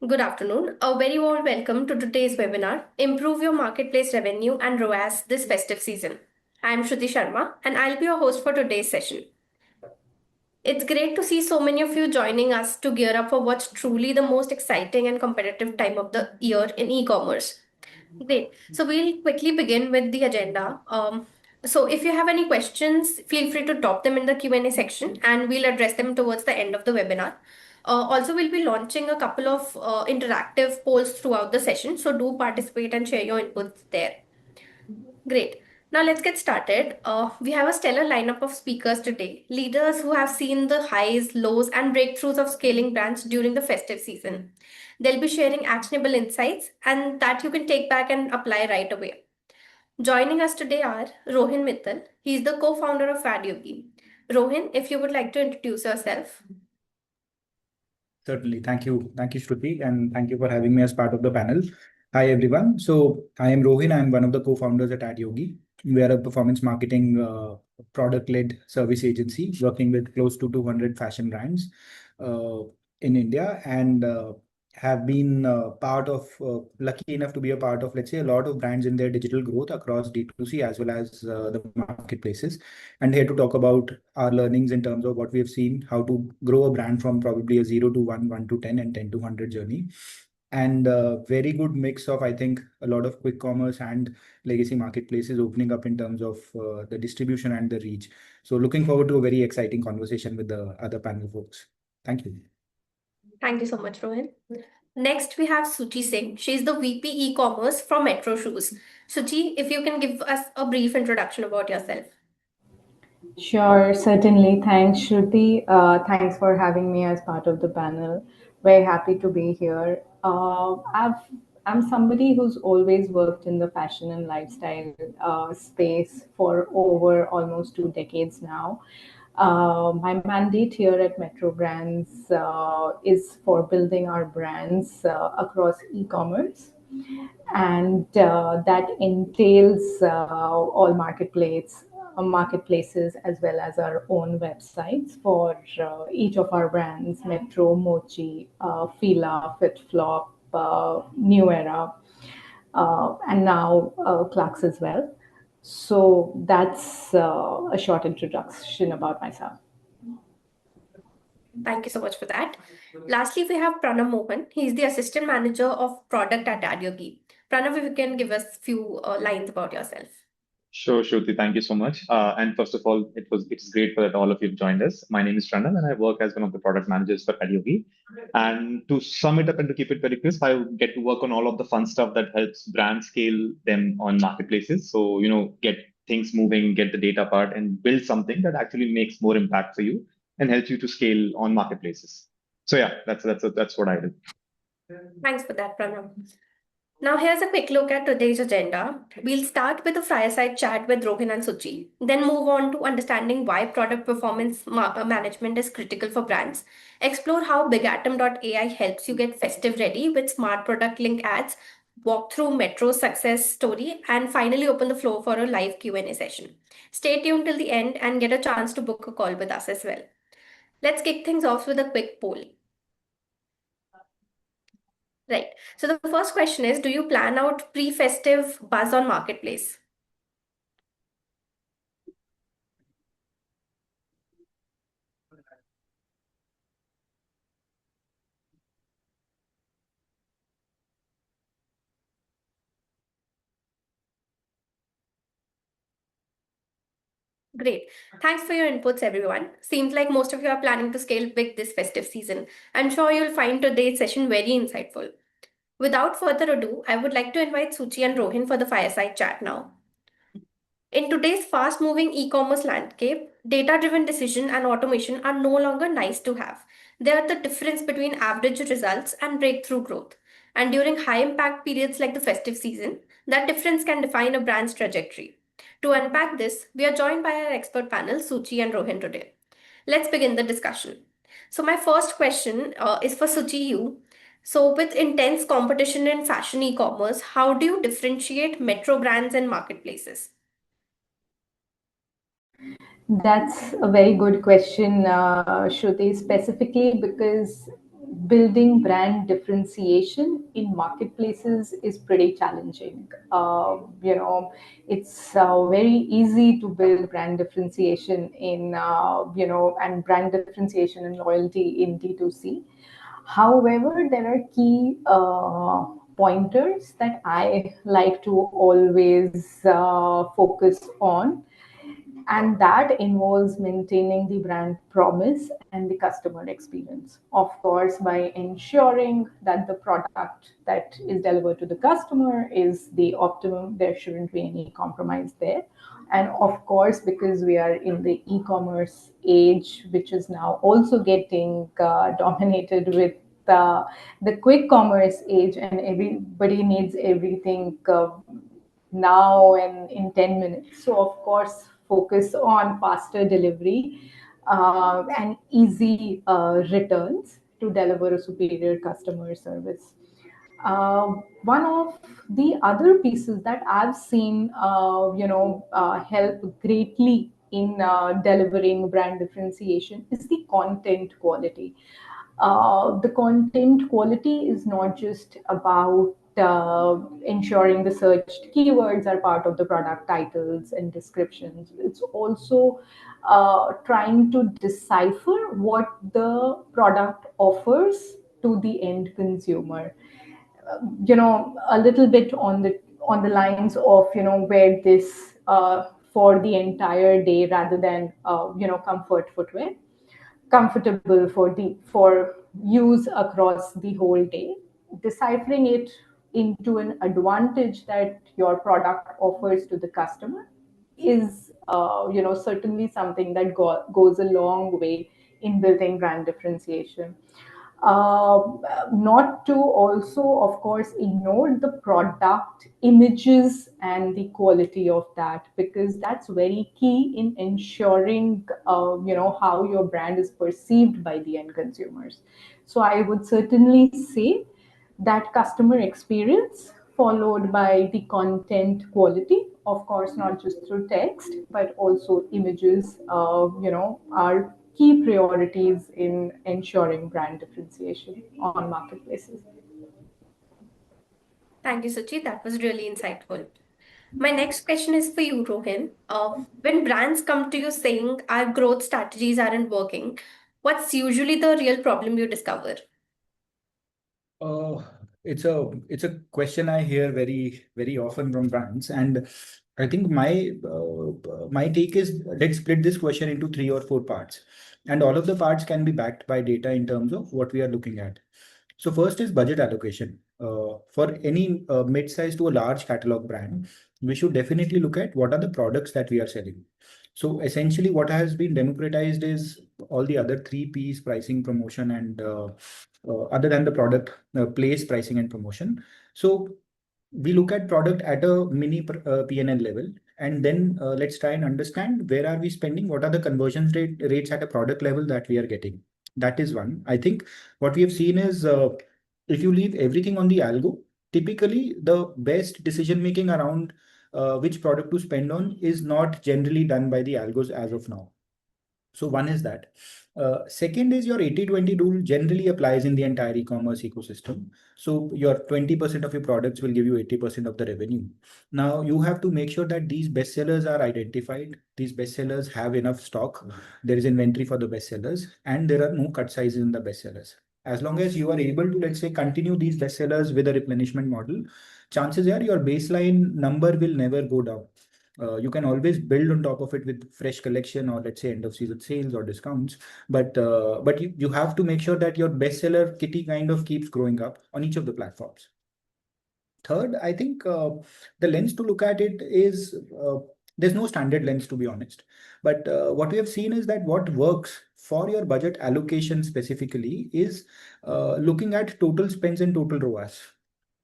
Good afternoon. A very warm welcome to today's webinar, Improve Your Marketplace Revenue and ROAS this festive season. I am Shuchi Sharma and I'll be your host for today's session. It's great to see so many of you joining us to gear up for what's truly the most exciting and competitive time of the year in e-commerce. Great. So we'll quickly begin with the agenda. So if you have any questions, feel free to drop them in the Q&A section and we'll address them towards the end of the webinar. Also, we'll be launching a couple of interactive polls throughout the session. So do participate and share your inputs there. Great. Now let's get started. We have a stellar lineup of speakers today, leaders who have seen the highs, lows, and breakthroughs of scaling brands during the festive season. They'll be sharing actionable insights and that you can take back and apply right away. Joining us today are Rohin Mittal. He's the co-founder of AdYogi. Rohin, if you would like to introduce yourself. Certainly. Thank you. Thank you, Shruti, and thank you for having me as part of the panel. Hi, everyone. So I am Rohin. I'm one of the co-founders at AdYogi. We are a performance marketing product-led service agency working with close to 200 fashion brands in India and have been lucky enough to be a part of, let's say, a lot of brands in their digital growth across D2C as well as the marketplaces. And here to talk about our learnings in terms of what we have seen, how to grow a brand from probably a 0 to 1, 1 to 10, and 10 to 100 journey. And a very good mix of, I think, a lot of quick commerce and legacy marketplaces opening up in terms of the distribution and the reach. So looking forward to a very exciting conversation with the other panel folks. Thank you. Thank you so much, Rohin. Next, we have Shuchi Singh. She's the VP e-commerce from Metro Shoes. Shuchi, if you can give us a brief introduction about yourself. Sure, certainly. Thanks, Shruti. Thanks for having me as part of the panel. Very happy to be here. I'm somebody who's always worked in the fashion and lifestyle space for over almost 2 decades now. My mandate here at Metro Brands is for building our brands across e-commerce. And that entails all marketplaces as well as our own websites for each of our brands: Metro, Mochi, Fila, FitFlop, New Era, and now Clarks as well. So that's a short introduction about myself. Thank you so much for that. Lastly, we have Pranab Mohan. He's the assistant manager of product at AdYogi. Pranav, if you can give us a few lines about yourself. Sure, Shruti. Thank you so much. And first of all, it's great that all of you have joined us. My name is Pranab, and I work as one of the product managers for AdYogi. And to sum it up and to keep it very crisp, I get to work on all of the fun stuff that helps brands scale them on marketplaces. So get things moving, get the data part, and build something that actually makes more impact for you and helps you to scale on marketplaces. So yeah, that's what I do. Thanks for that, Pranav. Now, here's a quick look at today's agenda. We'll start with a fireside chat with Rohin and Shuchi, then move on to understanding why product performance management is critical for brands, explore how BigAtom.ai helps you get festive ready with smart product link ads, walk through Metro's success story, and finally open the floor for a live Q&A session. Stay tuned till the end and get a chance to book a call with us as well. Let's kick things off with a quick poll. Right. So the first question is, do you plan out pre-festive buzz on Marketplace? Great. Thanks for your inputs, everyone. Seems like most of you are planning to scale big this festive season. I'm sure you'll find today's session very insightful. Without further ado, I would like to invite Shuchi and Rohin for the fireside chat now. In today's fast-moving e-commerce landscape, data-driven decision and automation are no longer nice to have. They are the difference between average results and breakthrough growth. And during high-impact periods like the festive season, that difference can define a brand's trajectory. To unpack this, we are joined by our expert panel, Shuchi and Rohin today. Let's begin the discussion. So my first question is for Shuchi you. So with intense competition in fashion e-commerce, how do you differentiate metro brands and marketplaces? That's a very good question, Shruti, specifically because building brand differentiation in marketplaces is pretty challenging. It's very easy to build brand differentiation in, and brand differentiation and loyalty in D2C. However, there are key pointers that I like to always focus on, and that involves maintaining the brand promise and the customer experience. Of course, by ensuring that the product that is delivered to the customer is the optimum, there shouldn't be any compromise there. And of course, because we are in the e-commerce age, which is now also getting dominated with the quick commerce age, and everybody needs everything now and in 10 minutes. So, of course, focus on faster delivery and easy returns to deliver a superior customer service. One of the other pieces that I've seen, help greatly in delivering brand differentiation is the content quality. The content quality is not just about ensuring the searched keywords are part of the product titles and descriptions. It's also trying to decipher what the product offers to the end consumer. A little bit on the lines of, wear this for the entire day rather than comfort footwear, comfortable for use across the whole day, deciphering it into an advantage that your product offers to the customer is certainly something that goes a long way in building brand differentiation. Not to also, of course, ignore the product images and the quality of that, because that's very key in ensuring how your brand is perceived by the end consumers. So I would certainly say that customer experience followed by the content quality, of course, not just through text but also images, are key priorities in ensuring brand differentiation on marketplaces. Thank you, Suchi. That was really insightful. My next question is for you, Rohin. When brands come to you saying our growth strategies aren't working, what's usually the real problem you discover? Uh, it's a question I hear very very often from brands, and I think my take is, let's split this question into 3 or 4 parts, and all of the parts can be backed by data in terms of what we are looking at. So first is budget allocation. For any mid-size to a large catalog brand, we should definitely look at what are the products that we are selling. So essentially, what has been democratized is all the other 3 Ps: pricing, promotion, and other than the product, place, pricing, and promotion. So we look at product at a mini P&L level, and then let's try and understand where are we spending, what are the conversion rates at a product level that we are getting. That is one. I think what we have seen is, if you leave everything on the algo, typically the best decision making around which product to spend on is not generally done by the algos as of now. So one is that. Second is your 80-20 rule generally applies in the entire e-commerce ecosystem. So your 20% of your products will give you 80% of the revenue. Now you have to make sure that these bestsellers are identified. These bestsellers have enough stock. There is inventory for the bestsellers, and there are no cut sizes in the bestsellers. As long as you are able to, let's say, continue these bestsellers with a replenishment model, chances are your baseline number will never go down. You can always build on top of it with fresh collection, or let's say end of season sales or discounts. But you have to make sure that your bestseller kitty kind of keeps growing up on each of the platforms. Third, I think the lens to look at it is, there's no standard lens, to be honest. But what we have seen is that what works for your budget allocation specifically is looking at total spends and total ROAS.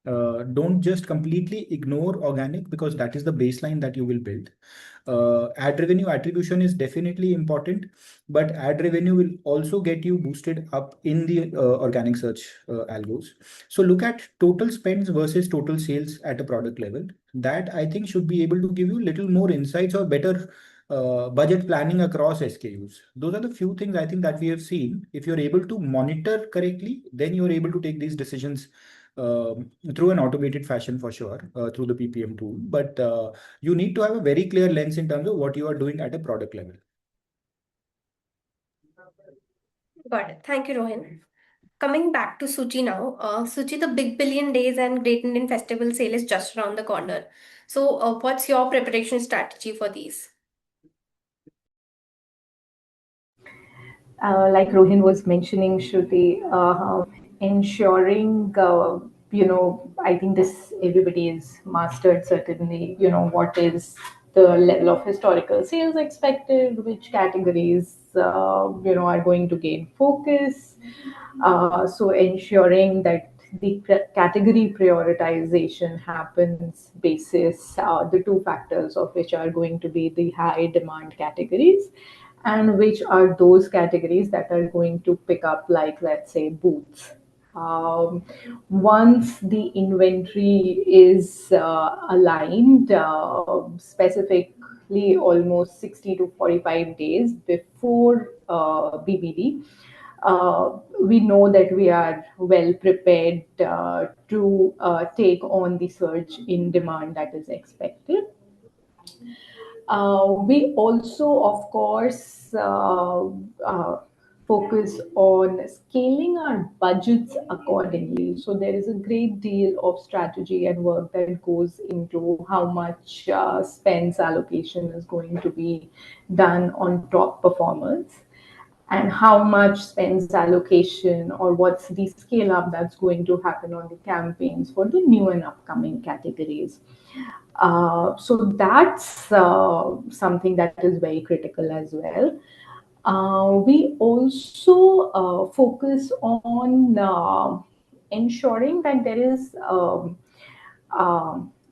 Don't just completely ignore organic, because that is the baseline that you will build. Ad revenue attribution is definitely important, but ad revenue will also get you boosted up in the organic search algos. So look at total spends versus total sales at a product level. That I think should be able to give you little more insights or better budget planning across SKUs. Those are the few things I think that we have seen. If you're able to monitor correctly, then you're able to take these decisions through an automated fashion for sure, through the PPM tool. But you need to have a very clear lens in terms of what you are doing at a product level. Got it. Thank you, Rohin. Coming back to Shuchi now. Shuchi, the Big Billion Days and Great Indian Festival sale is just around the corner. So, what's your preparation strategy for these? Like Rohin was mentioning, Shruti, ensuring, I think this everybody is mastered certainly, what is the level of historical sales expected, which categories, are going to gain focus. So ensuring that the category prioritization happens basis the two factors of which are going to be the high demand categories and which are those categories that are going to pick up, like, let's say, booths. Um, Once the inventory is aligned, specifically almost 60 to 45 days before BBD, we know that we are well prepared to take on the surge in demand that is expected. We also, of course, focus on scaling our budgets accordingly. So there is a great deal of strategy and work that goes into how much spends allocation is going to be done on top performers and how much spends allocation or what's the scale up that's going to happen on the campaigns for the new and upcoming categories. So that's something that is very critical as well. We also focus on ensuring that there is um,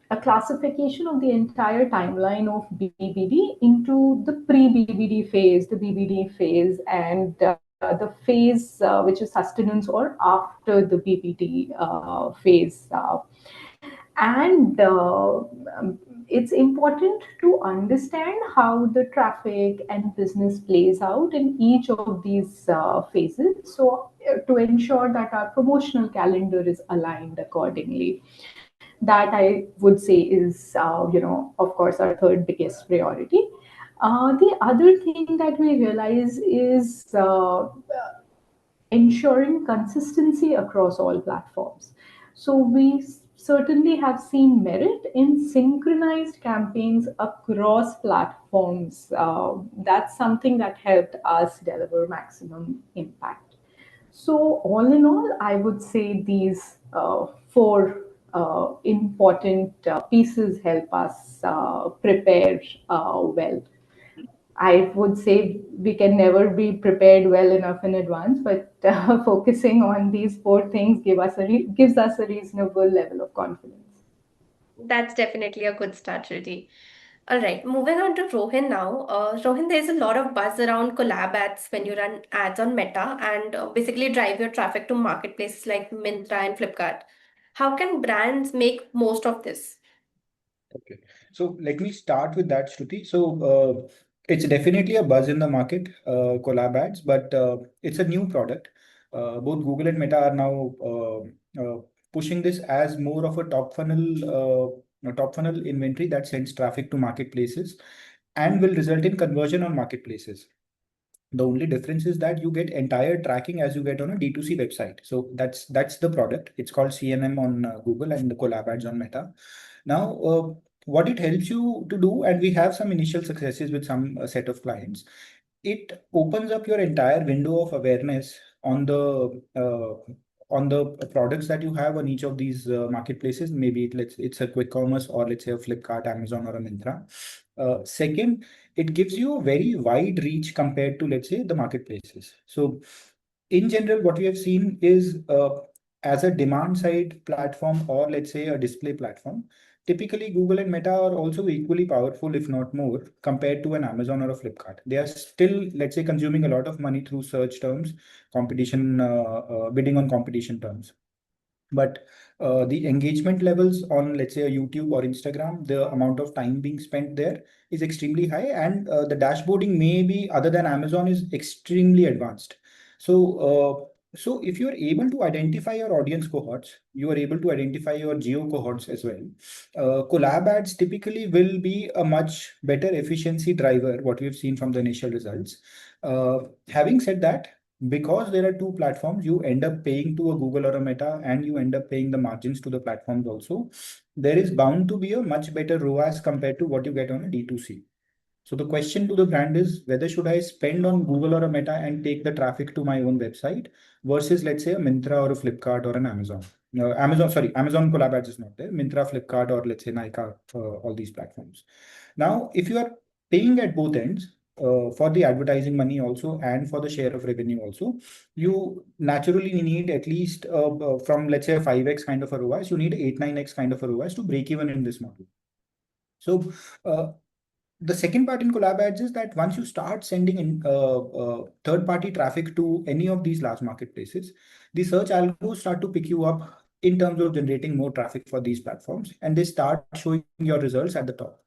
a classification of the entire timeline of BBD into the pre-BBD phase, the BBD phase, and the phase which is sustenance or after the BBD phase. And it's important to understand how the traffic and business plays out in each of these phases. So, to ensure that our promotional calendar is aligned accordingly. That I would say is, of course, our third biggest priority. The other thing that we realize is ensuring consistency across all platforms. So we certainly have seen merit in synchronized campaigns across platforms. That's something that helped us deliver maximum impact. So all in all, I would say these four important pieces help us prepare well. I would say we can never be prepared well enough in advance, but focusing on these four things gives us a reasonable level of confidence. That's definitely a good strategy. All right, moving on to Rohin now. Rohin, there's a lot of buzz around collab ads when you run ads on Meta and basically drive your traffic to marketplaces like Myntra and Flipkart. How can brands make most of this? Okay, so let me start with that, Shruti. So it's definitely a buzz in the market, collab ads, but it's a new product. Both Google and Meta are now pushing this as more of a top funnel inventory that sends traffic to marketplaces and will result in conversion on marketplaces. The only difference is that you get entire tracking as you get on a D2C website. So that's the product. It's called CNM on Google and the collab ads on Meta. Now, what it helps you to do, and we have some initial successes with some set of clients, it opens up your entire window of awareness on the products that you have on each of these marketplaces. Maybe it's a quick commerce or let's say a Flipkart, Amazon, or a Myntra. Second, it gives you a very wide reach compared to, let's say, the marketplaces. So in general, what we have seen is as a demand side platform or let's say a display platform, typically Google and Meta are also equally powerful, if not more, compared to an Amazon or a Flipkart. They are still, let's say, consuming a lot of money through search terms, competition, bidding on competition terms. But the engagement levels on, let's say, a YouTube or Instagram, the amount of time being spent there is extremely high, and the dashboarding maybe other than Amazon is extremely advanced. So if you're able to identify your audience cohorts, you are able to identify your geo cohorts as well. Collab ads typically will be a much better efficiency driver, what we've seen from the initial results. Having said that, because there are two platforms, you end up paying to a Google or a Meta, and you end up paying the margins to the platforms also. There is bound to be a much better ROAS compared to what you get on a D2C. So the question to the brand is whether should I spend on Google or a Meta and take the traffic to my own website versus, let's say, a Myntra or a Flipkart or an Amazon. Amazon collab ads is not there. Myntra, Flipkart, or let's say Nykaa, all these platforms. Now, if you are paying at both ends, for the advertising money also and for the share of revenue also, you naturally need at least from, let's say, a 5x kind of a ROAS, you need 8-9x kind of a ROAS to break even in this model. So the second part in collab ads is that once you start sending in third-party traffic to any of these large marketplaces, the search algos start to pick you up in terms of generating more traffic for these platforms, and they start showing your results at the top.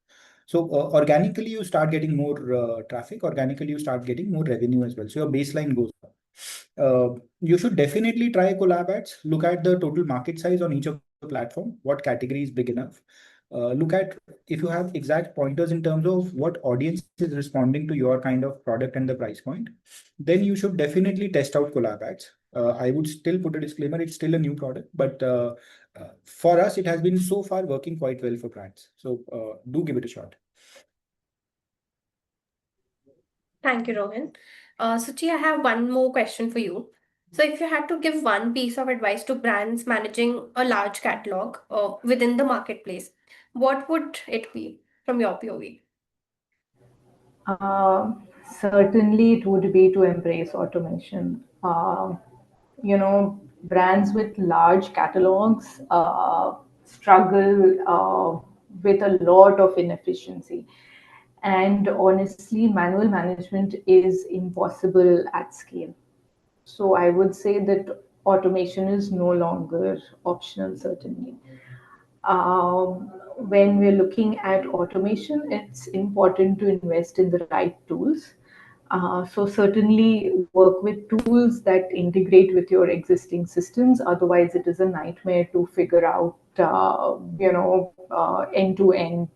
So organically, you start getting more traffic. Organically, you start getting more revenue as well. So your baseline goes up. You should definitely try collab ads. Look at the total market size on each of the platform. What category is big enough? Look at if you have exact pointers in terms of what audience is responding to your kind of product and the price point, then you should definitely test out collab ads. I would still put a disclaimer, it's still a new product, but for us, it has been so far working quite well for brands. So do give it a shot. Thank you, Rohin. Suchi, I have one more question for you. So, if you had to give one piece of advice to brands managing a large catalog within the marketplace, what would it be from your POV? Uh, Certainly, it would be to embrace automation. Brands with large catalogs struggle with a lot of inefficiency. And honestly, manual management is impossible at scale. So I would say that automation is no longer optional, certainly. When we're looking at automation, it's important to invest in the right tools. So certainly work with tools that integrate with your existing systems. Otherwise, it is a nightmare to figure out, end-to-end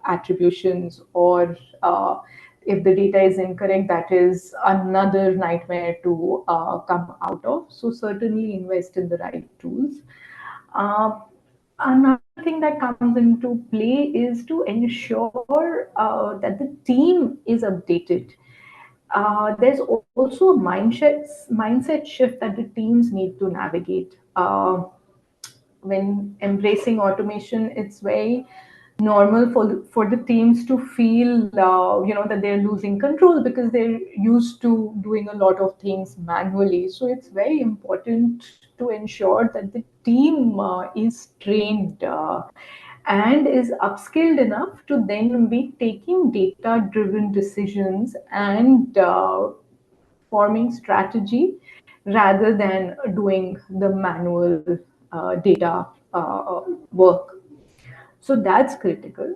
attributions, or if the data is incorrect, that is another nightmare to come out of. So certainly invest in the right tools. Uh, Another thing that comes into play is to ensure that the team is updated. There's also a mindset shift that the teams need to navigate. When embracing automation, it's very normal for the teams to feel that they're losing control because they're used to doing a lot of things manually. So it's very important to ensure that the team is trained and is upskilled enough to then be taking data driven decisions and forming strategy rather than doing the manual data work. So that's critical.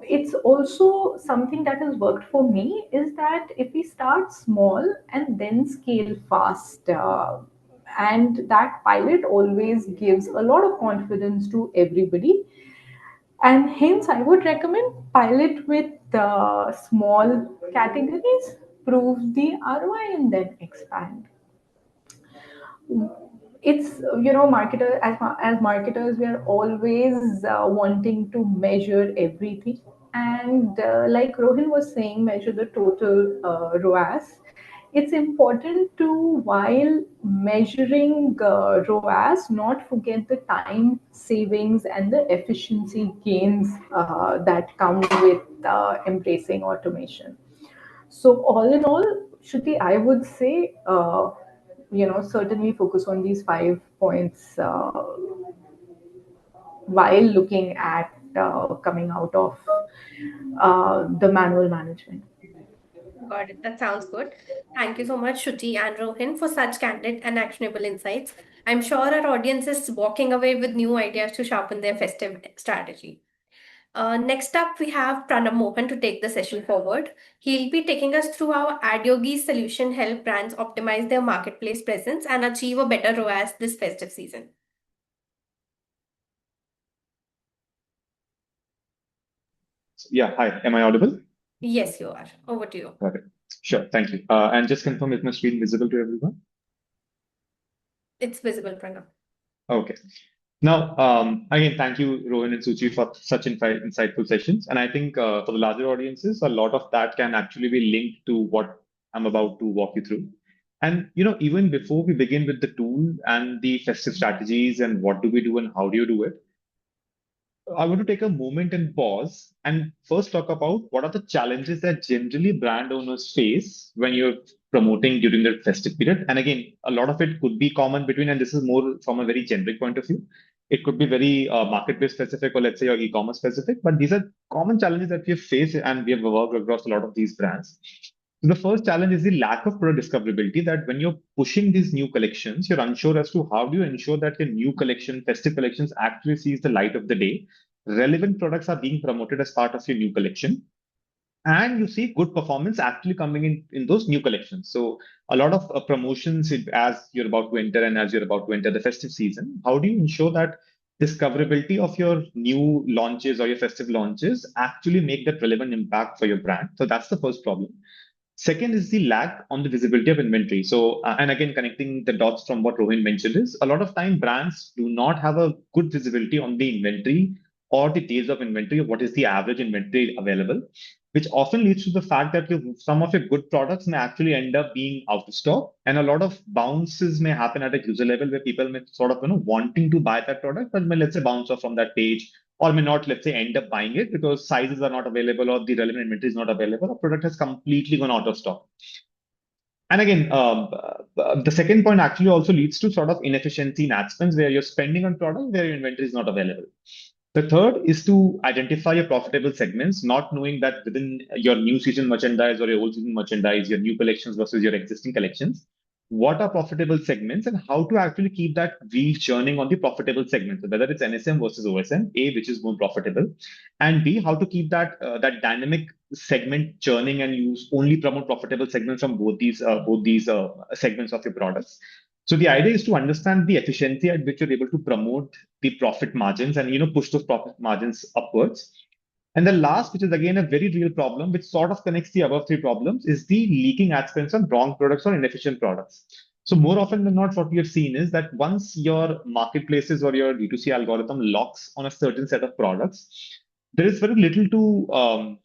It's also something that has worked for me is that if we start small and then scale fast, and that pilot always gives a lot of confidence to everybody. And hence, I would recommend pilot with small categories, prove the ROI, and then expand. It's marketer as marketers, we are always wanting to measure everything, and like Rohin was saying, measure the total ROAS. It's important to, while measuring ROAS, not forget the time savings and the efficiency gains that come with embracing automation. So all in all, Shruti, I would say, certainly focus on these 5 points while looking at coming out of the manual management. Got it. That sounds good. Thank you so much, Shuchi and Rohin, for such candid and actionable insights. I'm sure our audience is walking away with new ideas to sharpen their festive strategy. Next up, we have Pranab Mohan to take the session forward. He'll be taking us through how AdYogi's solution help brands optimize their marketplace presence and achieve a better ROAS this festive season. Yeah, hi. Am I audible? Yes, you are. Over to you. Okay. Sure. Thank you. And just confirm if my screen visible to everyone. It's visible, Pranab. Okay. Now, again, thank you, Rohin and Shuchi, for such insightful sessions. And I think for the larger audiences, a lot of that can actually be linked to what I'm about to walk you through. And even before we begin with the tool and the festive strategies and what do we do and how do you do it, I want to take a moment and pause and first talk about what are the challenges that generally brand owners face when you're promoting during the festive period. And again, a lot of it could be common between, and this is more from a very generic point of view. It could be very marketplace specific or let's say your e-commerce specific, but these are common challenges that we have faced and we have worked across a lot of these brands. The first challenge is the lack of product discoverability that when you're pushing these new collections, you're unsure as to how do you ensure that your new collection, festive collections actually sees the light of the day. Relevant products are being promoted as part of your new collection. And you see good performance actually coming in those new collections. So a lot of promotions as you're about to enter and as you're about to enter the festive season, how do you ensure that discoverability of your new launches or your festive launches actually make that relevant impact for your brand? So that's the first problem. Second is the lack on the visibility of inventory. So, and again, connecting the dots from what Rohin mentioned is a lot of time brands do not have a good visibility on the inventory or the days of inventory, or what is the average inventory available, which often leads to the fact that some of your good products may actually end up being out of stock. And a lot of bounces may happen at a user level where people may sort of, wanting to buy that product, but may, let's say, bounce off from that page or may not, let's say, end up buying it because sizes are not available or the relevant inventory is not available, or product has completely gone out of stock. And again, the second point actually also leads to sort of inefficiency in ad spends where you're spending on product where your inventory is not available. The third is to identify your profitable segments, not knowing that within your new season merchandise or your old season merchandise, your new collections versus your existing collections, what are profitable segments and how to actually keep that wheel churning on the profitable segments, so whether it's NSM versus OSM, A, which is more profitable, and B, how to keep that dynamic segment churning and use only promote profitable segments from both these segments of your products. So the idea is to understand the efficiency at which you're able to promote the profit margins and push those profit margins upwards. And the last, which is again a very real problem, which sort of connects the above three problems, is the leaking ad spends on wrong products or inefficient products. So more often than not, what we have seen is that once your marketplaces or your D2C algorithm locks on a certain set of products, there is very little to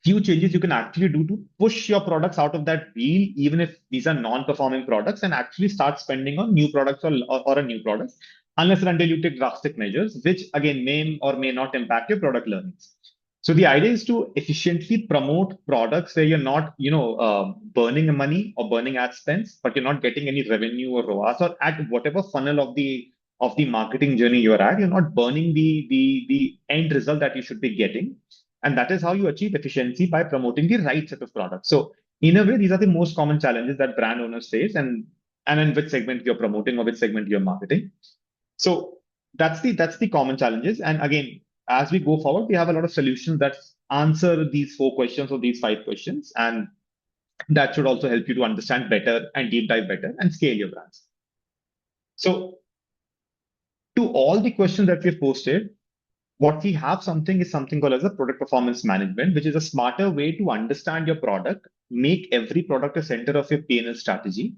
few changes you can actually do to push your products out of that wheel, even if these are non-performing products, and actually start spending on new products or a new product, unless and until you take drastic measures, which again may or may not impact your product learnings. So the idea is to efficiently promote products where you're not, burning money or burning ad spends, but you're not getting any revenue or ROAS or at whatever funnel of the marketing journey you're at, you're not burning the end result that you should be getting. And that is how you achieve efficiency by promoting the right set of products. So in a way, these are the most common challenges that brand owners face and in which segment you're promoting or which segment you're marketing. So that's the common challenges. And again, as we go forward, we have a lot of solutions that answer these 4 questions or these 5 questions. And that should also help you to understand better and deep dive better and scale your brands. So to all the questions that we've posted, what we have is something called as a product performance management, which is a smarter way to understand your product, make every product a center of your P&L strategy,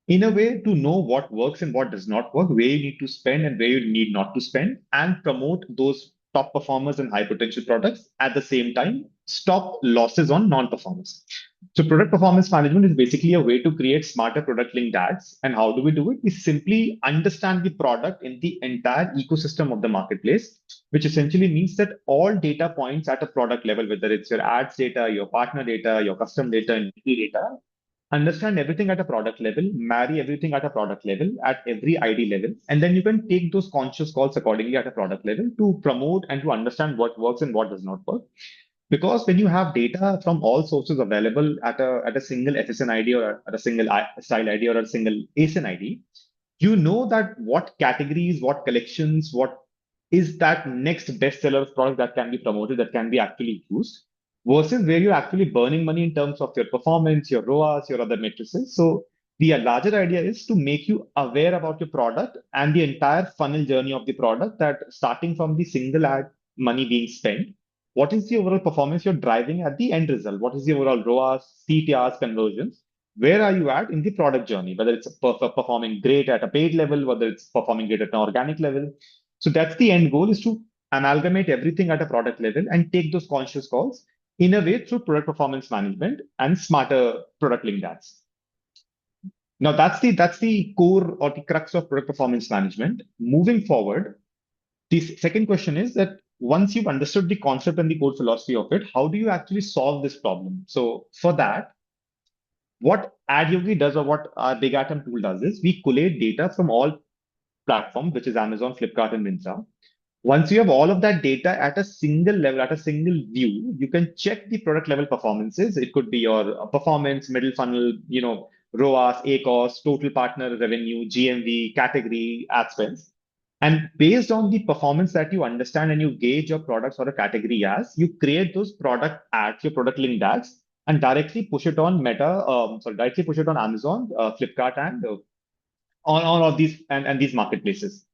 in a way to know what works and what does not work, where you need to spend and where you need not to spend, and promote those top performers and high potential products at the same time, stop losses on non-performers. So product performance management is basically a way to create smarter product linked ads. And how do we do it? We simply understand the product in the entire ecosystem of the marketplace, which essentially means that all data points at a product level, whether it's your ads data, your partner data, your custom data, and data, understand everything at a product level, marry everything at a product level, at every ID level, and then you can take those conscious calls accordingly at a product level to promote and to understand what works and what does not work. Because when you have data from all sources available at a single FSN ID or at a single style ID or a single ASIN ID, you know that what categories, what collections, what is that next bestseller product that can be promoted, that can be actually used, versus where you're actually burning money in terms of your performance, your ROAS, your other matrices. So the larger idea is to make you aware about your product and the entire funnel journey of the product, that starting from the single ad money being spent, what is the overall performance you're driving at the end result? What is the overall ROAS, CTRs, conversions? Where are you at in the product journey? Whether it's performing great at a paid level, whether it's performing great at an organic level. So that's the end goal, is to amalgamate everything at a product level and take those conscious calls in a way through product performance management and smarter product linked ads. Now that's the core or the crux of product performance management. Moving forward, the second question is that once you've understood the concept and the core philosophy of it, how do you actually solve this problem? So for that, what AdYogi does, or what our big atom tool does, is we collate data from all platforms, which is Amazon, Flipkart, and Myntra. Once you have all of that data at a single level, at a single view, you can check the product level performances. It could be your performance, middle funnel, ROAS, ACOS, total partner revenue, GMV, category, ad spends. And based on the performance that you understand and you gauge your products or a category as, you create those product ads, your product linked ads, and directly push it on directly push it on Amazon, Flipkart, and on all of these and these marketplaces.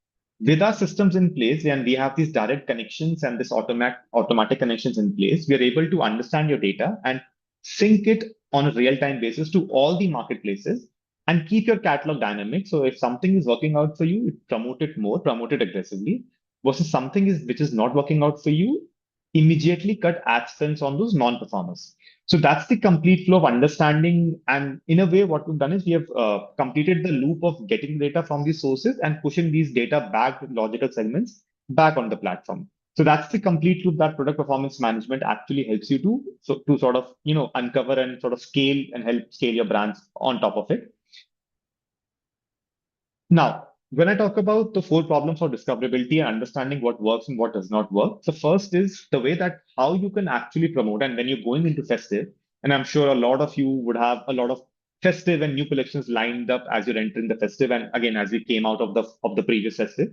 With our systems in place, and we have these direct connections and this automatic connections in place, we are able to understand your data and sync it on a real-time basis to all the marketplaces and keep your catalog dynamic. So if something is working out for you, promote it more, promote it aggressively, versus something which is not working out for you, immediately cut ad spends on those non-performers. So that's the complete flow of understanding. And in a way, what we've done is we have completed the loop of getting data from these sources and pushing these data back with logical segments back on the platform. So that's the complete loop that product performance management actually helps you to sort of, uncover and sort of scale and help scale your brands on top of it. Now, when I talk about the 4 problems of discoverability and understanding what works and what does not work, the first is the way that how you can actually promote. And when you're going into festive, and I'm sure a lot of you would have a lot of festive and new collections lined up as you're entering the festive, and again as we came out of the previous festive.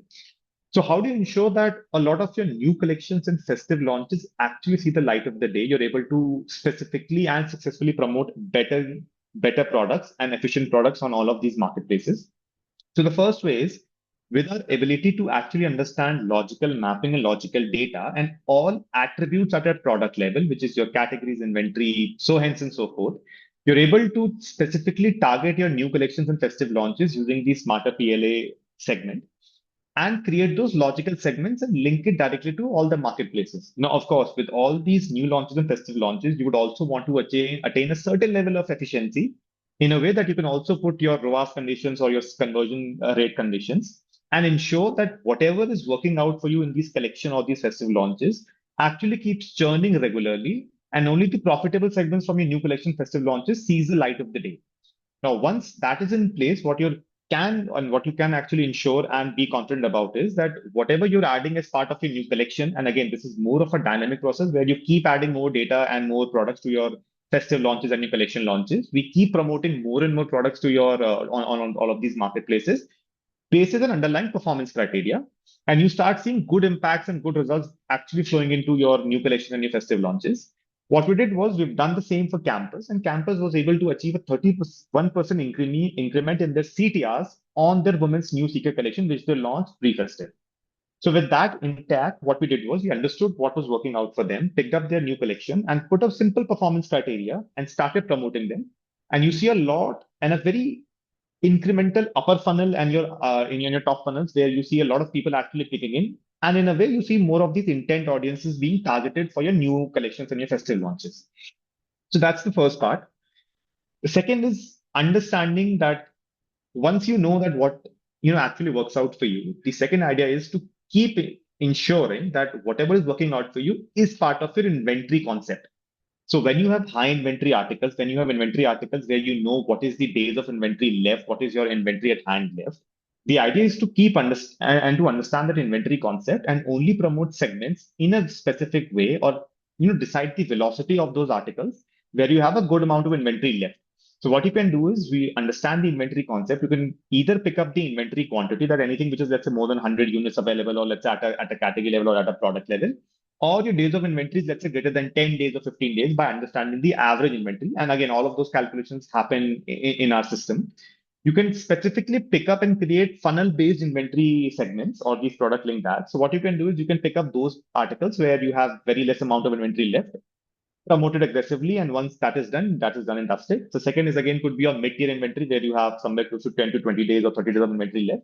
So how do you ensure that a lot of your new collections and festive launches actually see the light of the day? You're able to specifically and successfully promote better products and efficient products on all of these marketplaces. So the first way is with our ability to actually understand logical mapping and logical data and all attributes at a product level, which is your categories, inventory, so hence and so forth. You're able to specifically target your new collections and festive launches using the smarter PLA segment and create those logical segments and link it directly to all the marketplaces. Now, of course, with all these new launches and festive launches, you would also want to attain a certain level of efficiency in a way that you can also put your ROAS conditions or your conversion rate conditions and ensure that whatever is working out for you in these collection or these festive launches actually keeps churning regularly, and only the profitable segments from your new collection festive launches sees the light of the day. Now, once that is in place, what you can actually ensure and be confident about is that whatever you're adding as part of your new collection, and again, this is more of a dynamic process where you keep adding more data and more products to your festive launches and your collection launches. We keep promoting more and more products to your on all of these marketplaces based on underlying performance criteria, and you start seeing good impacts and good results actually flowing into your new collection and your festive launches. What we did was we've done the same for Campus, and Campus was able to achieve a 31% increment in their CTRs on their women's new seeker collection, which they launched pre-festive. So with that intact, what we did was we understood what was working out for them, picked up their new collection and put up simple performance criteria and started promoting them. And you see a lot and a very incremental upper funnel and your in your top funnels where you see a lot of people actually clicking in. And in a way, you see more of these intent audiences being targeted for your new collections and your festive launches. So that's the first part. The second is understanding that once you know that what actually works out for you, the second idea is to keep ensuring that whatever is working out for you is part of your inventory concept. So when you have high inventory articles, when you have inventory articles where you know what is the days of inventory left, what is your inventory at hand left, the idea is to keep and to understand that inventory concept and only promote segments in a specific way, or decide the velocity of those articles where you have a good amount of inventory left. So what you can do is we understand the inventory concept. You can either pick up the inventory quantity, that anything which is, let's say, more than 100 units available, or let's say at a category level or at a product level, or your days of inventory is, let's say, greater than 10 days or 15 days by understanding the average inventory. And again, all of those calculations happen in our system. You can specifically pick up and create funnel-based inventory segments or these product linked ads. So what you can do is you can pick up those articles where you have very less amount of inventory left, promote it aggressively, and once that is done and dusted. So second is again could be on mid-tier inventory where you have somewhere close to 10 to 20 days or 30 days of inventory left.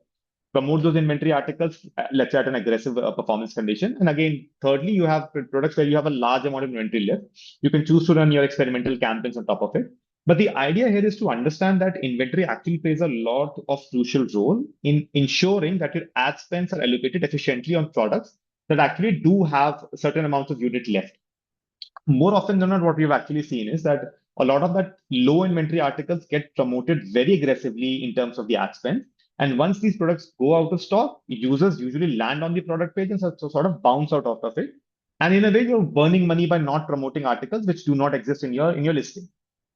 Promote those inventory articles, let's say at an aggressive performance condition. And again, thirdly, you have products where you have a large amount of inventory left. You can choose to run your experimental campaigns on top of it. But the idea here is to understand that inventory actually plays a lot of crucial role in ensuring that your ad spends are allocated efficiently on products that actually do have certain amounts of unit left. More often than not, what we've actually seen is that a lot of that low inventory articles get promoted very aggressively in terms of the ad spend. And once these products go out of stock, users usually land on the product page and so sort of bounce out of it. And in a way, you're burning money by not promoting articles which do not exist in your listing.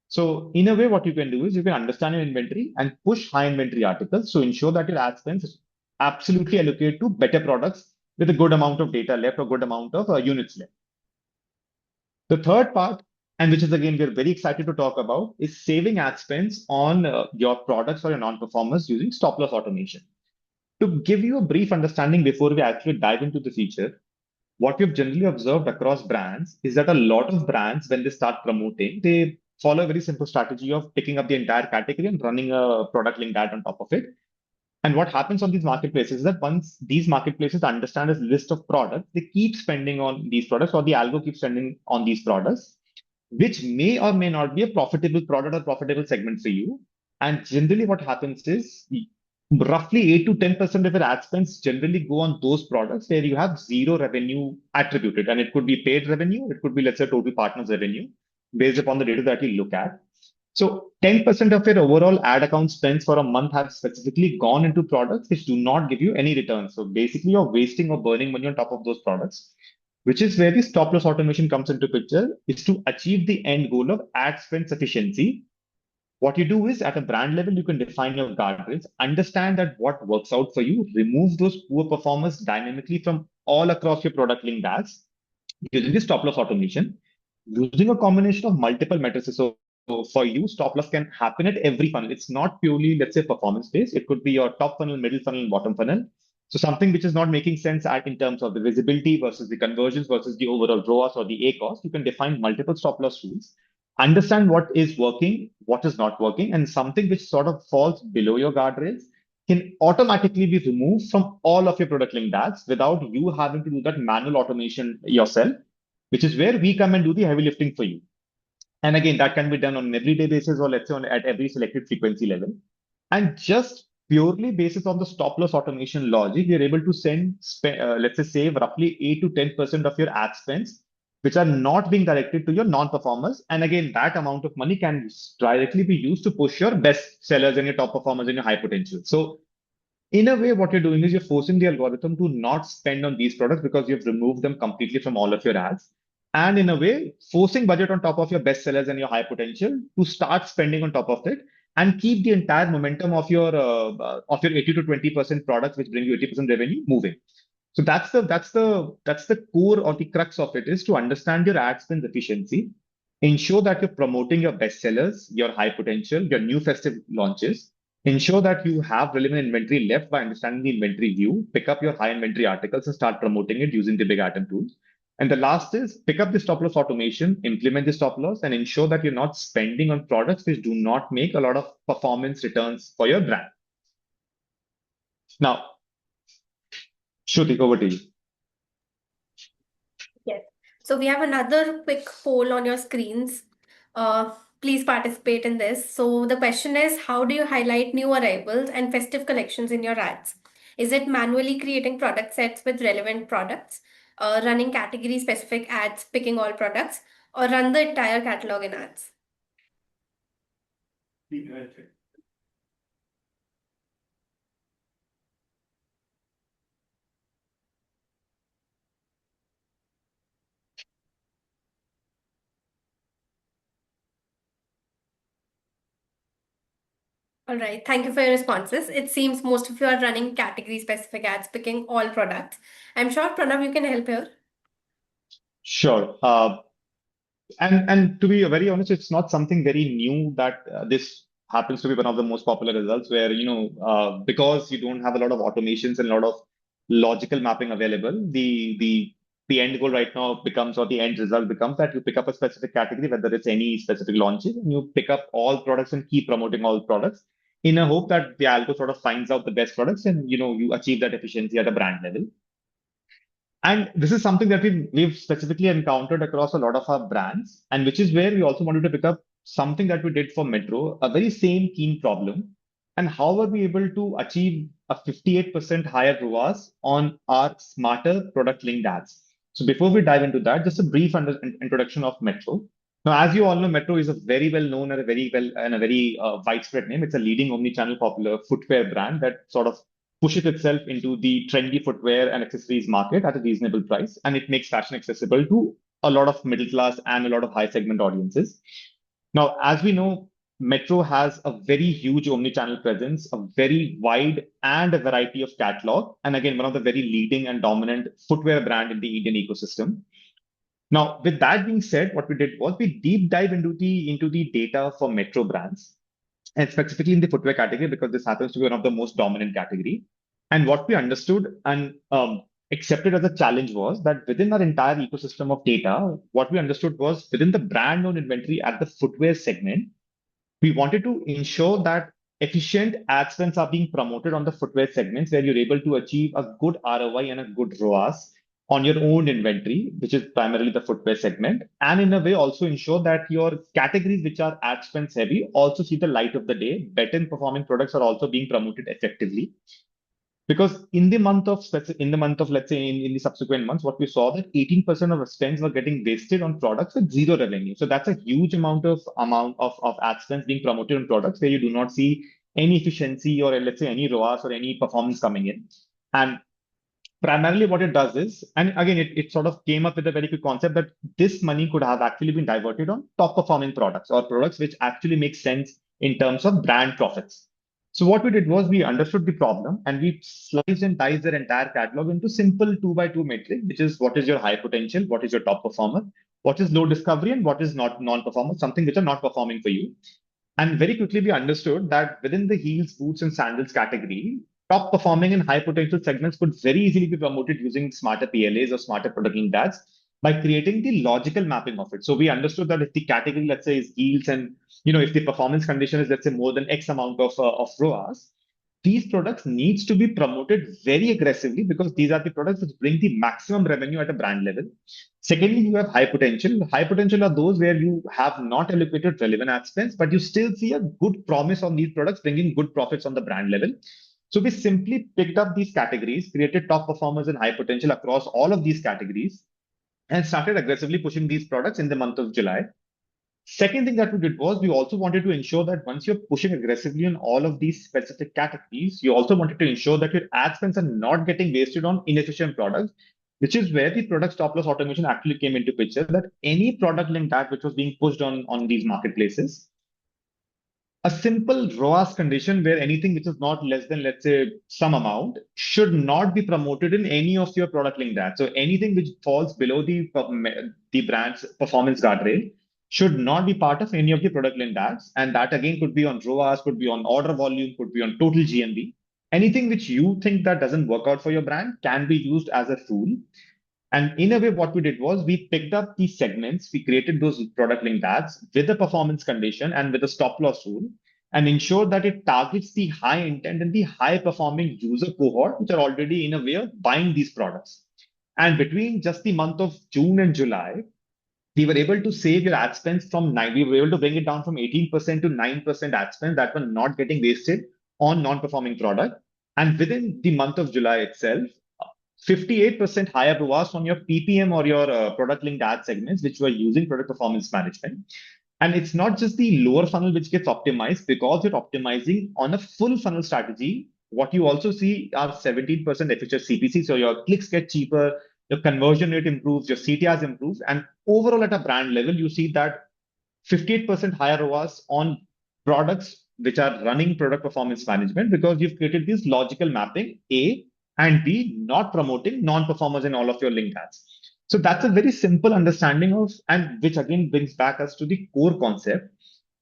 So in a way, what you can do is you can understand your inventory and push high inventory articles to ensure that your ad spends absolutely allocate to better products with a good amount of data left or good amount of units left. The third part, and which is again we're very excited to talk about, is saving ad spends on your products or your non-performers using stop loss automation. To give you a brief understanding before we actually dive into the feature, what we've generally observed across brands is that a lot of brands, when they start promoting, they follow a very simple strategy of picking up the entire category and running a product linked ad on top of it. And what happens on these marketplaces is that once these marketplaces understand a list of products, they keep spending on these products, or the algo keeps spending on these products, which may or may not be a profitable product or profitable segment for you. And generally, what happens is roughly 8 to 10% of your ad spends generally go on those products where you have zero revenue attributed. And it could be paid revenue, it could be, let's say, total partners revenue based upon the data that you look at. So 10% of your overall ad account spends for a month have specifically gone into products which do not give you any return. So basically, you're wasting or burning money on top of those products, which is where the stop loss automation comes into picture, is to achieve the end goal of ad spend sufficiency. What you do is at a brand level, you can define your guardrails, understand that what works out for you, remove those poor performers dynamically from all across your product linked ads using the stop loss automation, using a combination of multiple metrics. So for you, stop loss can happen at every funnel. It's not purely, let's say, performance based. It could be your top funnel, middle funnel, and bottom funnel. So something which is not making sense in terms of the visibility versus the conversions versus the overall ROAS or the A cost, you can define multiple stop loss rules, understand what is working, what is not working, and something which sort of falls below your guardrails can automatically be removed from all of your product linked ads without you having to do that manual automation yourself, which is where we come and do the heavy lifting for you. And again, that can be done on an everyday basis or let's say at every selected frequency level. And just purely basis on the stop loss automation logic, you're able to let's say, save roughly 8 to 10% of your ad spends, which are not being directed to your non-performers. And again, that amount of money can directly be used to push your best sellers and your top performers and your high potential. So in a way, what you're doing is you're forcing the algorithm to not spend on these products because you've removed them completely from all of your ads. And in a way, forcing budget on top of your best sellers and your high potential to start spending on top of it and keep the entire momentum of your 80 to 20% products, which bring you 80% revenue, moving. So that's the core or the crux of it, is to understand your ad spend efficiency, ensure that you're promoting your best sellers, your high potential, your new festive launches. Ensure that you have relevant inventory left by understanding the inventory view. Pick up your high inventory articles and start promoting it using the big item tools. And the last is pick up the stop loss automation, implement the stop loss, and ensure that you're not spending on products which do not make a lot of performance returns for your brand. Now, Shruti, over to you. Yes. So we have another quick poll on your screens. Please participate in this. So the question is, how do you highlight new arrivals and festive collections in your ads? Is it manually creating product sets with relevant products, running category specific ads, picking all products, or run the entire catalog in ads? All right. Thank you for your responses. It seems most of you are running category specific ads, picking all products. I'm sure Pranav, you can help here. Sure. And to be very honest, it's not something very new that this happens to be one of the most popular results where, because you don't have a lot of automations and a lot of logical mapping available, the end goal right now becomes, or the end result becomes that you pick up a specific category, whether it's any specific launches, and you pick up all products and keep promoting all products in a hope that the algo sort of finds out the best products and, you achieve that efficiency at a brand level. And this is something that we've specifically encountered across a lot of our brands, and which is where we also wanted to pick up something that we did for Metro, a very same keen problem. And how were we able to achieve a 58% higher ROAS on our smarter product linked ads? So before we dive into that, just a brief introduction of Metro. Now, as you all know, Metro is a very well known and a very widespread name. It's a leading omni-channel popular footwear brand that sort of pushes itself into the trendy footwear and accessories market at a reasonable price, and it makes fashion accessible to a lot of middle class and a lot of high segment audiences. Now, as we know, Metro has a very huge omni-channel presence, a very wide and a variety of catalog, and again, one of the very leading and dominant footwear brand in the Indian ecosystem. Now, with that being said, what we did was we deep dive into the data for Metro brands, and specifically in the footwear category, because this happens to be one of the most dominant category. And what we understood and accepted as a challenge was that within our entire ecosystem of data, what we understood was within the brand owned inventory at the footwear segment, we wanted to ensure that efficient ad spends are being promoted on the footwear segments where you're able to achieve a good ROI and a good ROAS on your own inventory, which is primarily the footwear segment, and in a way also ensure that your categories which are ad spends heavy also see the light of the day. Better performing products are also being promoted effectively. Because in the month of let's say in the subsequent months, what we saw that 18% of spends were getting wasted on products with zero revenue. So that's a huge amount of ad spends being promoted on products where you do not see any efficiency or let's say any ROAS or any performance coming in. And primarily what it does is, and again, it sort of came up with a very quick concept that this money could have actually been diverted on top performing products or products which actually make sense in terms of brand profits. So what we did was we understood the problem and we sliced and diced their entire catalog into simple 2x2 metric, which is what is your high potential, what is your top performer, what is low discovery, and what is not non-performer, something which are not performing for you. And very quickly, we understood that within the heels, boots, and sandals category, top performing and high potential segments could very easily be promoted using smarter PLAs or smarter product linked ads by creating the logical mapping of it. So we understood that if the category, let's say, is heels, and if the performance condition is, let's say, more than X amount of ROAS, these products needs to be promoted very aggressively because these are the products which bring the maximum revenue at a brand level. Secondly, you have high potential. High potential are those where you have not allocated relevant ad spends, but you still see a good promise on these products bringing good profits on the brand level. So we simply picked up these categories, created top performers and high potential across all of these categories, and started aggressively pushing these products in the month of July. Second thing that we did was we also wanted to ensure that once you're pushing aggressively on all of these specific categories, you also wanted to ensure that your ad spends are not getting wasted on inefficient products, which is where the product stop loss automation actually came into picture, that any product linked ad which was being pushed on these marketplaces, a simple ROAS condition where anything which is not less than, let's say, some amount should not be promoted in any of your product linked ads. So anything which falls below the brand's performance guardrail should not be part of any of the product linked ads. And that again could be on ROAS, could be on order volume, could be on total GMV. Anything which you think that doesn't work out for your brand can be used as a tool. And in a way, what we did was we picked up these segments, we created those product linked ads with a performance condition and with a stop loss rule, and ensured that it targets the high intent and the high performing user cohort, which are already in a way of buying these products. And between just the month of June and July, we were able to save your ad spends from 9, we were able to bring it down from 18% to 9% ad spend that were not getting wasted on non-performing product. And within the month of July itself, 58% higher ROAS on your PPM or your product linked ad segments, which were using product performance management. And it's not just the lower funnel which gets optimized because you're optimizing on a full funnel strategy. What you also see are 17% efficient CPC. So your clicks get cheaper, your conversion rate improves, your CTRs improves. And overall at a brand level, you see that 58% higher ROAS on products which are running product performance management because you've created this logical mapping A and B, not promoting non-performers in all of your link ads. So that's a very simple understanding of, and which again brings back us to the core concept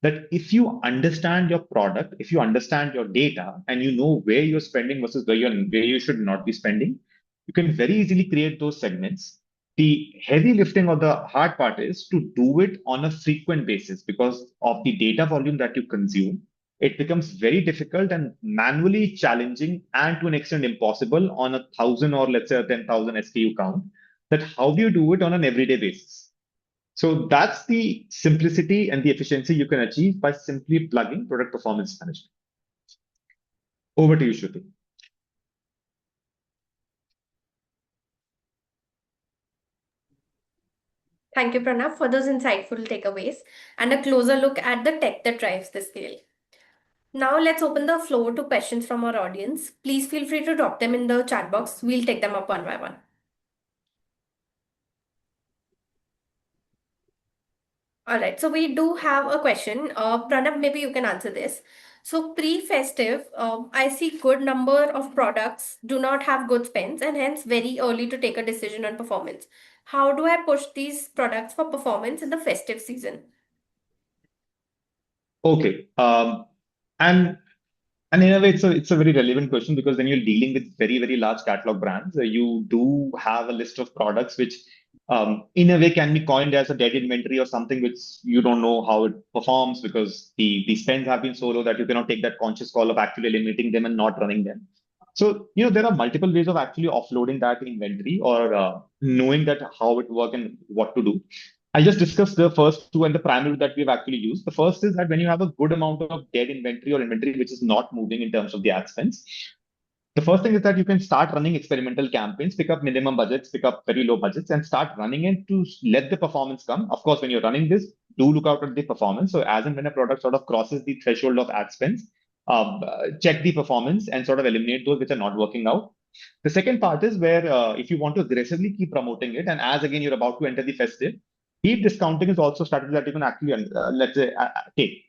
that if you understand your product, if you understand your data, and you know where you're spending versus where you should not be spending, you can very easily create those segments. The heavy lifting or the hard part is to do it on a frequent basis because of the data volume that you consume. It becomes very difficult and manually challenging and to an extent impossible on 1,000 or let's say a 10,000 SKU count. That how do you do it on an everyday basis? So that's the simplicity and the efficiency you can achieve by simply plugging product performance management. Over to you, Shruti. Thank you, Pranab, for those insightful takeaways and a closer look at the tech that drives the scale. Now let's open the floor to questions from our audience. Please feel free to drop them in the chat box. We'll take them up one by one. All right, so we do have a question. Pranab, maybe you can answer this. So pre-festive, I see good number of products do not have good spends and hence very early to take a decision on performance. How do I push these products for performance in the festive season? Okay. And in a way, it's a very relevant question because when you're dealing with very, very large catalog brands, you do have a list of products which, in a way, can be coined as a dead inventory or something which you don't know how it performs because the spends have been so low that you cannot take that conscious call of actually eliminating them and not running them. So, there are multiple ways of actually offloading that inventory or knowing that how it works and what to do. I'll just discuss the first two and the primary that we've actually used. The first is that when you have a good amount of dead inventory or inventory which is not moving in terms of the ad spends, the first thing is that you can start running experimental campaigns, pick up minimum budgets, pick up very low budgets, and start running it to let the performance come. Of course, when you're running this, do look out at the performance. So as and when a product sort of crosses the threshold of ad spends, check the performance and sort of eliminate those which are not working out. The second part is where if you want to aggressively keep promoting it, and as again you're about to enter the festive, deep discounting is also a strategy that you can actually, let's say, take.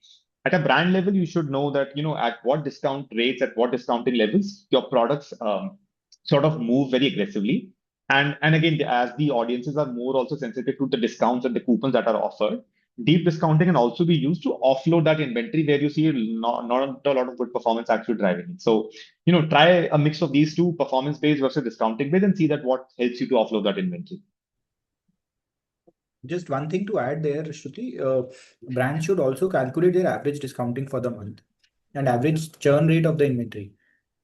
At a brand level, you should know that, at what discount rates, at what discounting levels, your products sort of move very aggressively. And again, as the audiences are more also sensitive to the discounts and the coupons that are offered, deep discounting can also be used to offload that inventory where you see not a lot of good performance actually driving it. So, try a mix of these two, performance-based versus discounting-based, and see that what helps you to offload that inventory. Just one thing to add there, Shruti, brands should also calculate their average discounting for the month and average churn rate of the inventory.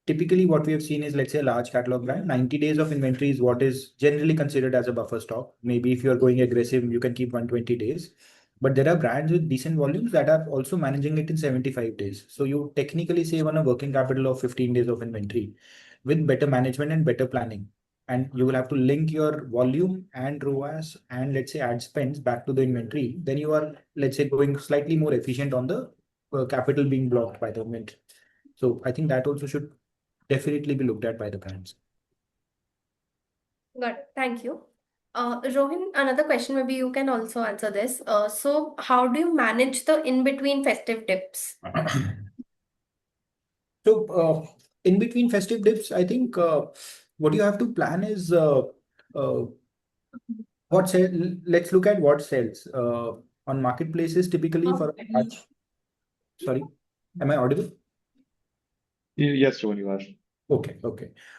Typically, what we have seen is, let's say, a large catalog brand, 90 days of inventory is what is generally considered as a buffer stock. Maybe if you're going aggressive, you can keep 120 days. But there are brands with decent volumes that are also managing it in 75 days. So you technically save on a working capital of 15 days of inventory with better management and better planning. And you will have to link your volume and ROAS and let's say ad spends back to the inventory. Then you are, let's say, going slightly more efficient on the capital being blocked by the inventory. So I think that also should definitely be looked at by the brands. Got it. Thank you. Rohin, another question, maybe you can also answer this. So how do you manage the in-between festive dips? So in between festive dips, I think what you have to plan is what sell. Let's look at what sells on marketplaces typically for. Sorry, am I audible? Yes, Rohin, you are. Okay.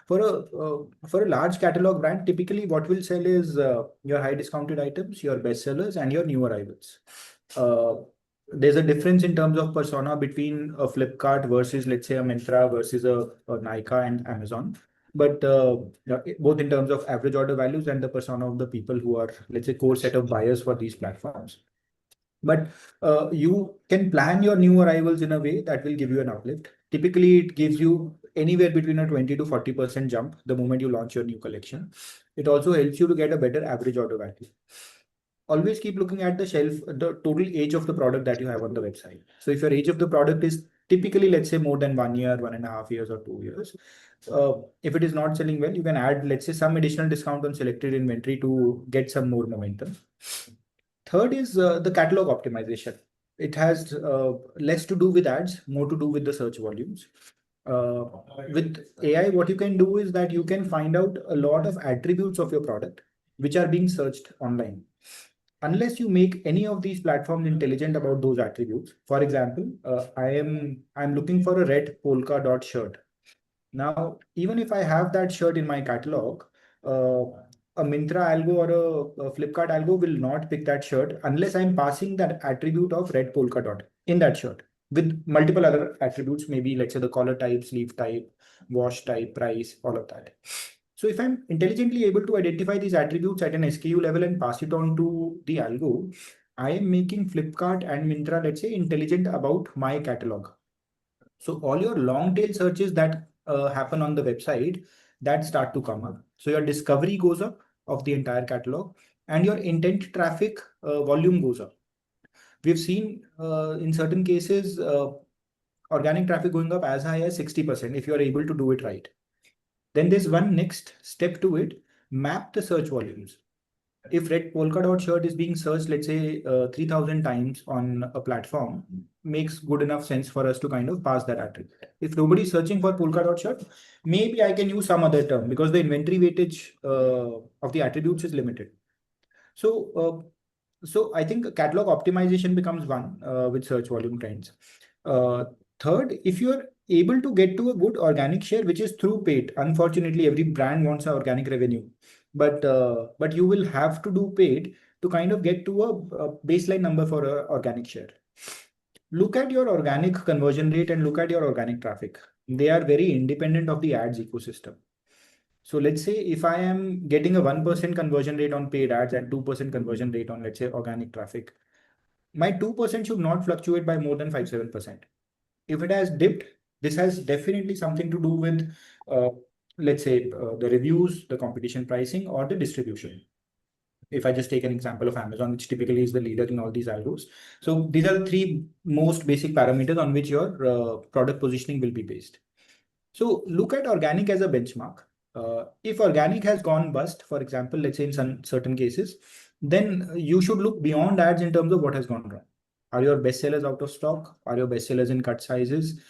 For a large catalog brand, typically what will sell is your high discounted items, your best sellers, and your new arrivals. There's a difference in terms of persona between a Flipkart versus, let's say, a Myntra versus a Nykaa and Amazon. But both in terms of average order values and the persona of the people who are, let's say, core set of buyers for these platforms. But you can plan your new arrivals in a way that will give you an uplift. Typically, it gives you anywhere between a 20 to 40% jump the moment you launch your new collection. It also helps you to get a better average order value. Always keep looking at the shelf, the total age of the product that you have on the website. So if your age of the product is typically, let's say, more than 1 year, 1.5 years, or 2 years, if it is not selling well, you can add, let's say, some additional discount on selected inventory to get some more momentum. Third is the catalog optimization. it has less to do with ads, more to do with the search volumes. With AI, what you can do is that you can find out a lot of attributes of your product which are being searched online. Unless you make any of these platforms intelligent about those attributes. For example, I'm looking for a red polka dot shirt. Now, even if I have that shirt in my catalog, a Myntra algo or a Flipkart algo will not pick that shirt unless I'm passing that attribute of red polka dot in that shirt with multiple other attributes, maybe let's say the collar type, sleeve type, wash type, price, all of that. So if I'm intelligently able to identify these attributes at an SKU level and pass it on to the algo, I am making Flipkart and Myntra, let's say, intelligent about my catalog. So all your long tail searches that happen on the website that start to come up. So your discovery goes up of the entire catalog and your intent traffic volume goes up. We've seen in certain cases organic traffic going up as high as 60% if you are able to do it right. Then there's one next step to it, map the search volumes. If red polka dot shirt is being searched, let's say 3,000 times on a platform, makes good enough sense for us to kind of pass that attribute. If nobody's searching for polka dot shirt, maybe I can use some other term because the inventory weightage of the attributes is limited. So I think catalog optimization becomes one with search volume trends. Third, if you're able to get to a good organic share, which is through paid. Unfortunately, every brand wants an organic revenue, but you will have to do paid to kind of get to a baseline number for a organic share. Look at your organic conversion rate and look at your organic traffic. They are very independent of the ads ecosystem. So let's say if I am getting a 1% conversion rate on paid ads and 2% conversion rate on, let's say, organic traffic, my 2% should not fluctuate by more than 5-7%. If it has dipped, this has definitely something to do with, let's say, the reviews, the competition pricing, or the distribution. If I just take an example of Amazon, which typically is the leader in all these algos. So these are the three most basic parameters on which your product positioning will be based. So look at organic as a benchmark. If organic has gone bust, for example, let's say in some certain cases, then you should look beyond ads in terms of what has gone wrong. Are your best sellers out of stock? Are your best sellers in cut sizes?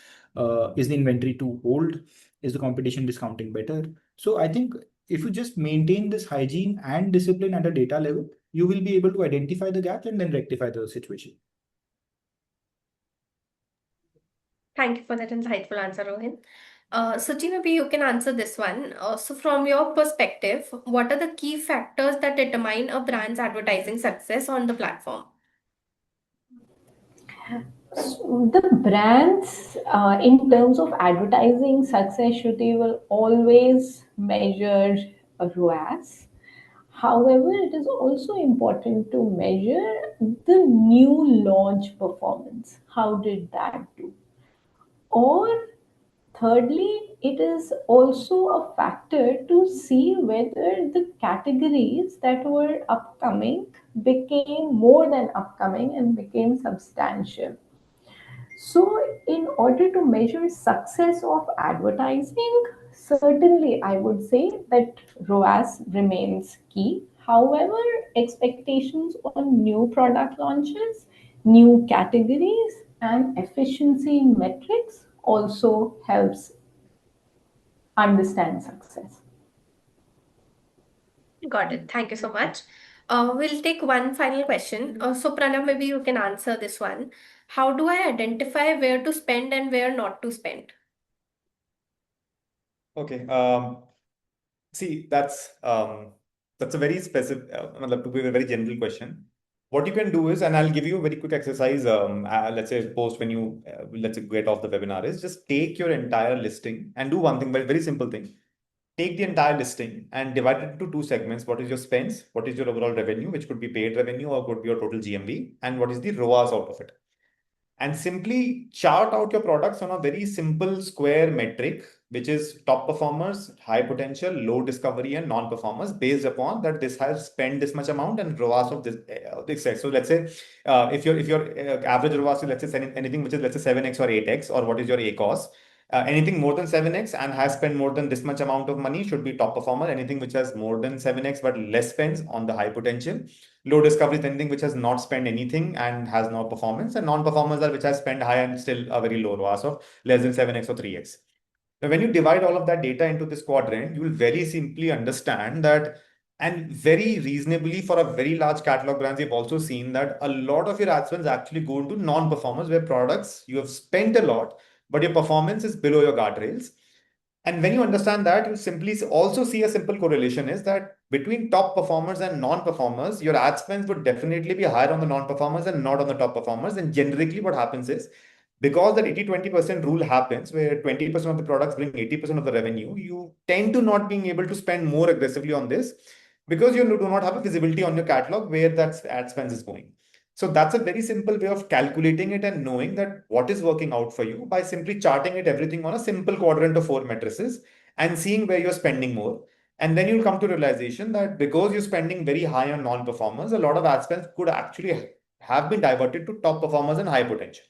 Is the inventory too old? Is the competition discounting better? So I think if you just maintain this hygiene and discipline at a data level, you will be able to identify the gaps and then rectify the situation. Thank you for that insightful answer, Rohin. Suchi, maybe you can answer this one. So, from your perspective, what are the key factors that determine a brand's advertising success on the platform? So the brands, in terms of advertising success, Shruti, will always measure a ROAS. However, it is also important to measure the new launch performance. How did that do? Or thirdly, it is also a factor to see whether the categories that were upcoming became more than upcoming and became substantial. So, in order to measure success of advertising, certainly I would say that ROAS remains key. However, expectations on new product launches, new categories, and efficiency metrics also helps understand success. Got it. Thank you so much. We'll take one final question. So, Pranab, maybe you can answer this one. How do I identify where to spend and where not to spend? Okay. See, that's a very specific, to be a very general question. What you can do is, and I'll give you a very quick exercise. Let's say post when you let's say get off the webinar is just take your entire listing and do one thing, but very simple thing. Take the entire listing and divide it into two segments. What is your spends? What is your overall revenue, which could be paid revenue or could be your total GMV, and what is the ROAS out of it? And simply chart out your products on a very simple square metric, which is top performers, high potential, low discovery, and non-performers, based upon that this has spent this much amount and ROAS of this. So let's say if your average ROAS is, let's say anything which is, let's say 7x or 8x, or what is your ACOS, Anything more than 7x and has spent more than this much amount of money should be top performer. Anything which has more than 7x but less spends on the high potential. Low discovery is anything which has not spent anything and has no performance. And non-performers are which has spent high and still a very low ROAS of less than 7x or 3x. Now, when you divide all of that data into this quadrant, you will very simply understand that, and very reasonably for a very large catalog brands, you've also seen that a lot of your ad spends actually go into non-performers where products you have spent a lot, but your performance is below your guardrails. And when you understand that, you simply also see a simple correlation is that between top performers and non-performers, your ad spends would definitely be higher on the non-performers and not on the top performers. And generically what happens is, because that 80-20% rule happens where 20% of the products bring 80% of the revenue, you tend to not being able to spend more aggressively on this because you do not have a visibility on your catalog where that ad spend is going. So that's a very simple way of calculating it and knowing that what is working out for you by simply charting it everything on a simple quadrant of 4 matrices and seeing where you're spending more. And then you'll come to realization that because you're spending very high on non-performers, a lot of ad spends could actually have been diverted to top performers and high potential.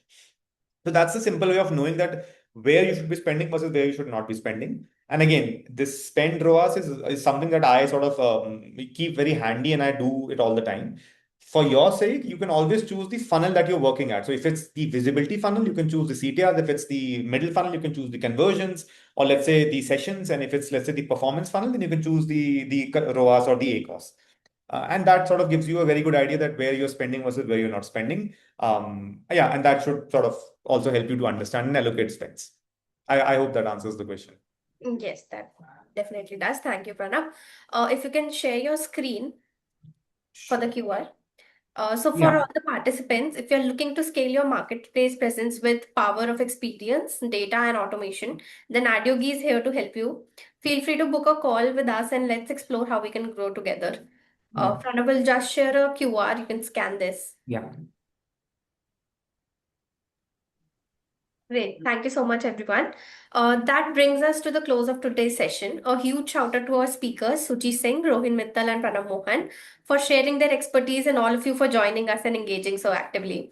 So that's a simple way of knowing that where you should be spending versus where you should not be spending. And again, this spend ROAS is something that I sort of keep very handy and I do it all the time. For your sake, you can always choose the funnel that you're working at. So if it's the visibility funnel, you can choose the CTRs. If it's the middle funnel, you can choose the conversions, or let's say the sessions. And if it's, let's say, the performance funnel, then you can choose the ROAS or the ACOS. And that sort of gives you a very good idea that where you're spending versus where you're not spending. Yeah, and that should sort of also help you to understand and allocate spends. I hope that answers the question. Yes, that definitely does. Thank you, Pranab. If you can share your screen for the QR. So for Yeah. all the participants, if you're looking to scale your marketplace presence with power of experience, data, and automation, then AdYogi is here to help you. Feel free to book a call with us and let's explore how we can grow together. Yeah. Pranab will just share a QR. You can scan this. Yeah. Great. Thank you so much, everyone. That brings us to the close of today's session. A huge shout out to our speakers, Shuchi Singh, Rohin, Mittal, and Pranab Mohan, for sharing their expertise and all of you for joining us and engaging so actively.